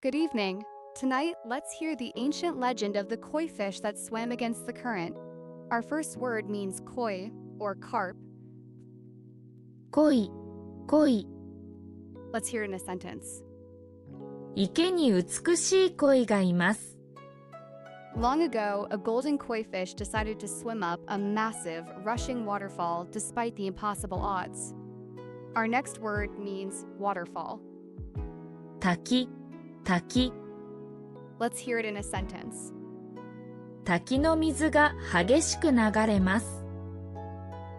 Good evening. Tonight, let's hear the ancient legend of the koi fish that swam against the current. Our first word means koi, or carp. 恋、恋、Let's hear it in a sentence. 池に美しい鯉がいます。Long ago, a golden koi fish decided to swim up a massive, rushing waterfall despite the impossible odds. Our next word means waterfall. 滝、滝、Let's hear it in a sentence. 滝の水が激しく流れます。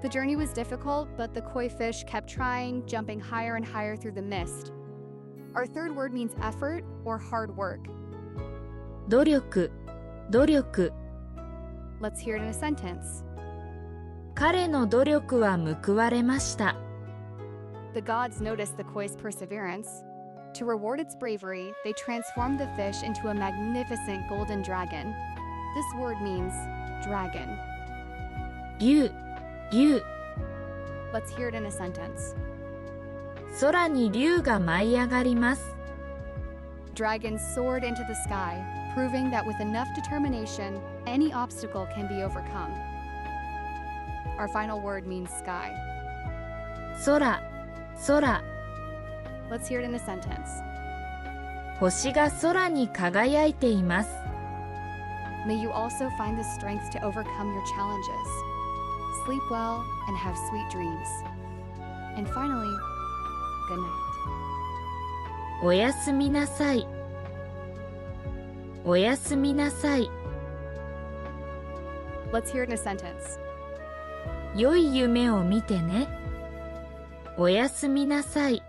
The journey was difficult, but the koi fish kept trying, jumping higher and higher through the mist. Our third word means effort or hard work. 努力、努力、Let's hear it in a sentence. 彼の努力は報われました。The gods noticed the koi's perseverance. To reward its bravery, they transformed the fish into a magnificent golden dragon. This word means dragon. 竜、竜、Let's hear it in a sentence. 空に竜が舞い上がります。Dragons soared into the sky, proving that with enough determination, any obstacle can be overcome. Our final word means sky. 空、空、Let's hear it in a sentence. 星が空に輝いています。May you also find the strength to overcome your challenges. Sleep well and have sweet dreams. And finally, good night. おやすみなさい。おやすみなさい。Let's hear it in a sentence. 良い夢を見てね。おやすみなさい。